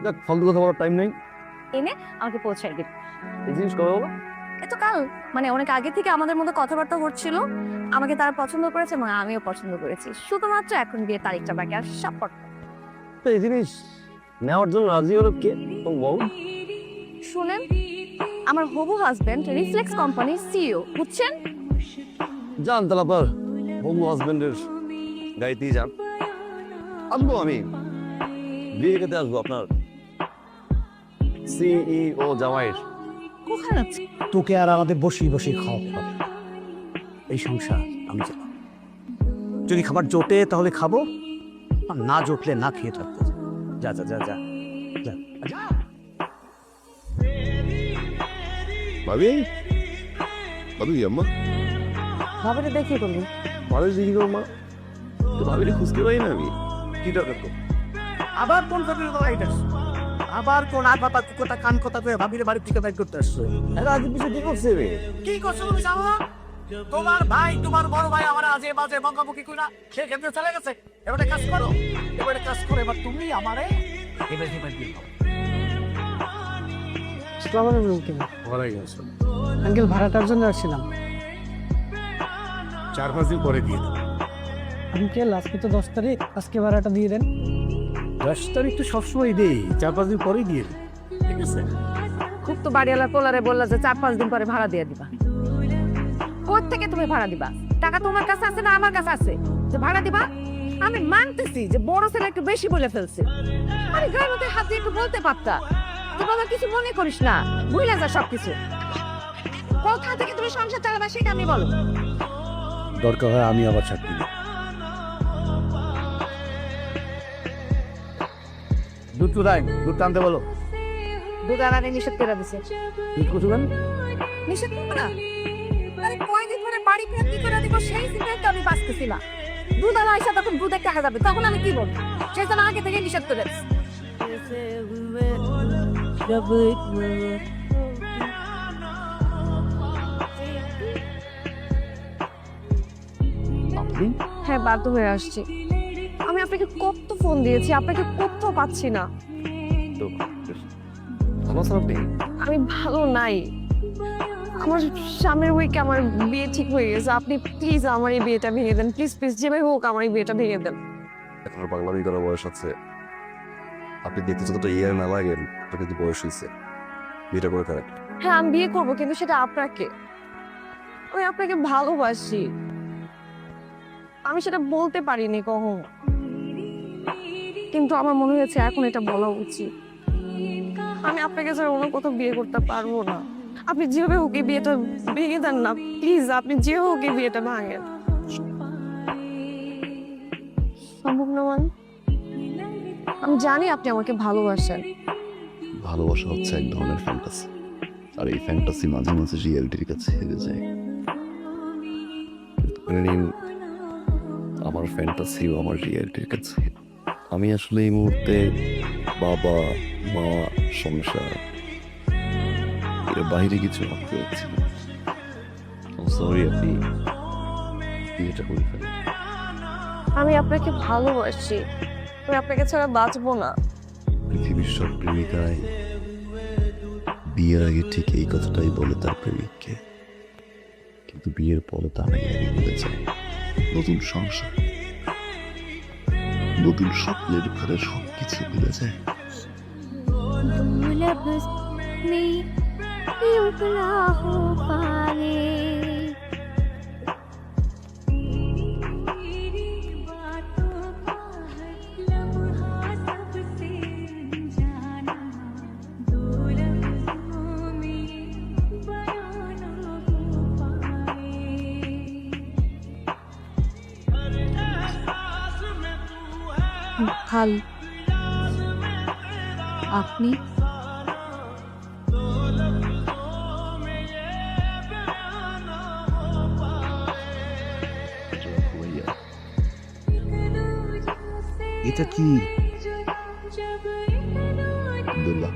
দেখ ফালতু কথা বলার টাইম নেই। এনে আমাকে পৌঁছাই দিন। এই জিনিস কবে বলো? এত কাল মানে অনেক আগে থেকে আমাদের মধ্যে কথাবার্তা হচ্ছিল, আমাকে তারা পছন্দ করেছে এবং আমিও পছন্দ করেছি, শুধুমাত্র এখন বিয়ের তারিখটা বাকি, আর সব তো এই জিনিস নেওয়ার জন্য রাজি হলো কে? তুমি বল। শুনেন, আমার হবু হাজবেন্ড রিফ্লেক্স কোম্পানির সিইও, বুঝছেন? যান তাহলে আপনার হবু হাজবেন্ডের গাড়িতেই যান। আসবো আমি, বিয়ে খেতে আসবো আপনার সিইও জামাইয়ের। কোথায় যাচ্ছে? তোকে আর আমাদের বসেই বসেই খাওয়াতে হবে। এই সংসার আমি চালাই। যদি খাবার জোটে তাহলে খাবো, আর না জোটলে না খেয়ে থাকতে। যা যা যা যা যা যা। ভাবি, ভাবি আম্মা, ভাবিটা দেখিয়ে করলেন। ভাবি দেখি গো মা, তো ভাবিরে খুঁজতে পারি না আমি। কি দরকার তো? আবার কোন ভাবির বাড়িতে আসছো? আবার কোন আর বাবা কুকুরটা কান কথা কয়ে ভাবির বাড়ি থেকে বাইর করতে আসছো? আজ পিছনে কি করছে রে? কি করছো তুমি জানো না? তোমার ভাই, তোমার বড় ভাই আমার আজে বাজে বকাবকি কইরা সে ক্ষেত্রে চলে গেছে। এবারে কাজ করো, এবারে কাজ করে এবার তুমি আমারে এবার দিয়ে দাও। ওয়ালাইকুম আসসালাম। আঙ্কেল ভাড়াটার জন্য আসছিলাম। 4-5 দিন পরে দিয়ে দাও। আঙ্কেল আজকে তো 10 তারিখ, আজকে ভাড়াটা দিয়ে দেন। 10 তারিখ তো সবসময় দেই, 4-5 দিন পরেই দিয়ে দিই। ঠিক আছে? খুব তো বাড়িওয়ালা পোলারে বললা যে 4-5 দিন পরে ভাড়া দিয়ে দিবা। কোথা থেকে তুমি ভাড়া দিবা? টাকা তোমার কাছে আছে না আমার কাছে আছে যে ভাড়া দিবা? আমি মানতেছি যে বড় ছেলে একটু বেশি বলে ফেলছে, আমি গায়ের মধ্যে হাত দিয়ে একটু বলতে পারতা যে বাবা কিছু মনে করিস না, ভুলে যা সবকিছু। কোথা থেকে তুমি সংসার চালাবা সেটা আমি বলো। দরকার হয় আমি আবার চাকরি দিই। দুধ তো দেয়, দুধ টানতে বলো। দুধ আনারে নিষেধ করে দিছে। দুধ কুচুবেন? নিষেধ করবো না? আরে কয়দিন ধরে বাড়ি ফেরত কি করে দিব সেই চিন্তায় তো আমি বাঁচতেছি না। দুধ আনা এসে তখন দুধে টাকা যাবে, তখন আমি কি বলবো? সেই জন্য আগে থেকে নিষেধ করে দিছে। আপনি? হ্যাঁ, বাধ্য হয়ে আসছি। আমি আপনাকে কত ফোন দিয়েছি, আপনাকে কত পাচ্ছি না। তো ভালো আছেন আপনি? আমি ভালো নাই। আমার সামনের উইকে আমার বিয়ে ঠিক হয়ে গেছে, আপনি প্লিজ আমার এই বিয়েটা ভেঙে দেন, প্লিজ প্লিজ যেভাবে হোক আমার এই বিয়েটা ভেঙে দেন। এখন আর পাগলামি করার বয়স আছে? আপনি দেখতে যতটা ইয়ার না লাগেন, আপনার কিন্তু বয়স হয়েছে। বিয়েটা করে ফেলেন। হ্যাঁ, আমি বিয়ে করবো, কিন্তু সেটা আপনাকে। আমি আপনাকে ভালোবাসি, আমি সেটা বলতে পারিনি কখন, কিন্তু আমার মনে হয়েছে এখন এটা বলা উচিত। আমি আপনাকে ছাড়া অন্য কোথাও বিয়ে করতে পারবো না। আপনি যেভাবে হোক এই বিয়েটা ভেঙে দেন না প্লিজ, আপনি যে হোক এই বিয়েটা ভাঙেন। সম্ভব না মানে? আমি জানি আপনি আমাকে ভালোবাসেন। ভালোবাসা হচ্ছে এক ধরনের ফ্যান্টাসি, আর এই ফ্যান্টাসি মাঝে মাঝে রিয়েলিটির কাছে হেরে যায়। কিন্তু মেনে নিন, আমার ফ্যান্টাসিও আমার রিয়েলিটির কাছে। আমি আসলে এই মুহূর্তে বাবা মা সংসার এর বাইরে কিছু ভাবতে পারছি না। সরি, আপনি বিয়েটা করে ফেলেন। আমি আপনাকে ভালোবাসি, আমি আপনাকে ছাড়া বাঁচবো না। পৃথিবীর সব প্রেমিকায় বিয়ের আগে ঠিক এই কথাটাই বলে তার প্রেমিককে, কিন্তু বিয়ের পরে তারাই আগে ভুলে যায় নতুন সংসার, নতুন স্বপ্নের ঘরে সবকিছু ভুলে যায়। ভালো আপনি? এটা কি? আব্দুল্লাহ,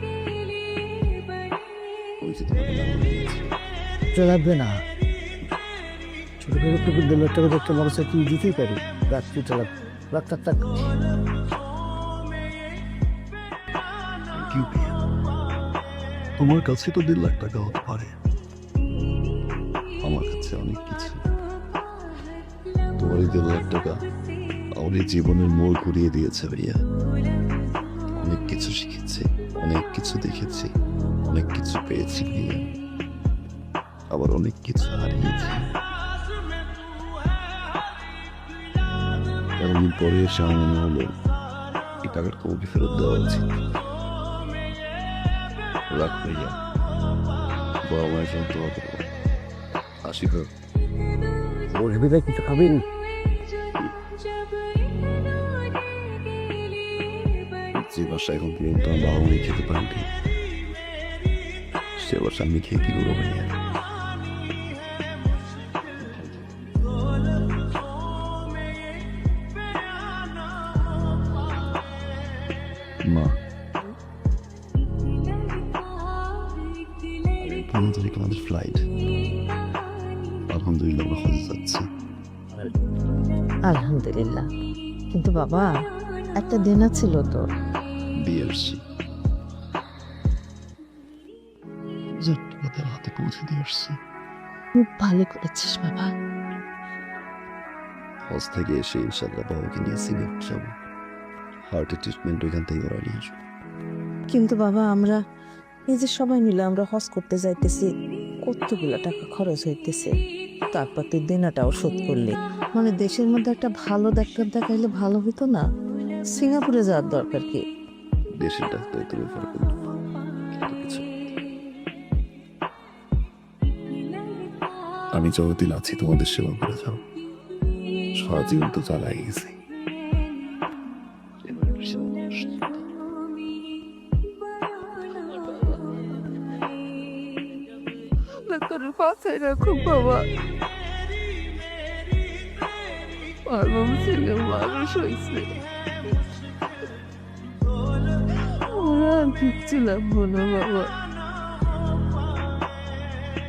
ওই যে তোমাকে জানানো হয়েছে। লাগবে না, ছোট করে একটু বিদ্যালয়ের টাকা দেখতে মানুষ কি দিতেই পারি। রাখ, তুই চালাক, রাখ রাখ রাখ। ইউ ভাইয়া। তোমার কাছে তো 1.5 লাখ টাকা হতে পারে, আমার কাছে অনেক কিছু। তোমার এই 1.5 লাখ টাকা আমার এই জীবনের মোড় ঘুরিয়ে দিয়েছে ভাইয়া। অনেক কিছু শিখেছি, অনেক কিছু দেখেছি, অনেক কিছু পেয়েছি ভাইয়া, আবার অনেক কিছু হারিয়েছি। এতদিন পরে এসে আমার মনে হলো এই টাকাটা তোমাকে ফেরত দেওয়া উচিত। রাখ ভাইয়া, বাবা মায়ের জন্য তোমার করবো। আসি ভাই। ওর হেবিতে কিছু খাবেন? যে বাসা এখন পর্যন্ত আমার বাবা মাই খেতে পারেনি, সে বাসা আমি খেয়ে কি করবো ভাইয়া? মা, 15 তারিখ আমাদের ফ্লাইট। আলহামদুলিল্লাহ আমরা হজে যাচ্ছি। আলহামদুলিল্লাহ। কিন্তু বাবা, একটা দেনা ছিল তো। দিয়ে আসছি, যাত্রীদের হাতে পৌঁছে দিয়ে আসছি। খুব ভালো করেছিস বাবা। হজ থেকে এসে ইনশাল্লাহ বাবাকে নিয়ে সিলেট যাবো। হার্টের ট্রিটমেন্ট ওইখান থেকে ওরা নিয়ে আসবো। কিন্তু বাবা, আমরা এই যে সবাই মিলে আমরা হজ করতে যাইতেছি, কতগুলো টাকা খরচ হইতেছে। তারপর তুই দেনাটাও শোধ করলি। মানে দেশের মধ্যে একটা ভালো ডাক্তার দেখাইলে ভালো হতো না? সিঙ্গাপুরে যাওয়ার দরকার কি? দেশের ডাক্তার তুমি ফেরত কিন্তু কিছু। আমি যতদিন আছি তোমাদের সেবা করে যাও। সারা জীবন তো চালাই গেছি। তোর পাশে রাখো বাবা। আমার বাবা ছেলে মানুষ হয়েছে, ওরা কিচ্ছু লাগবো না বাবা।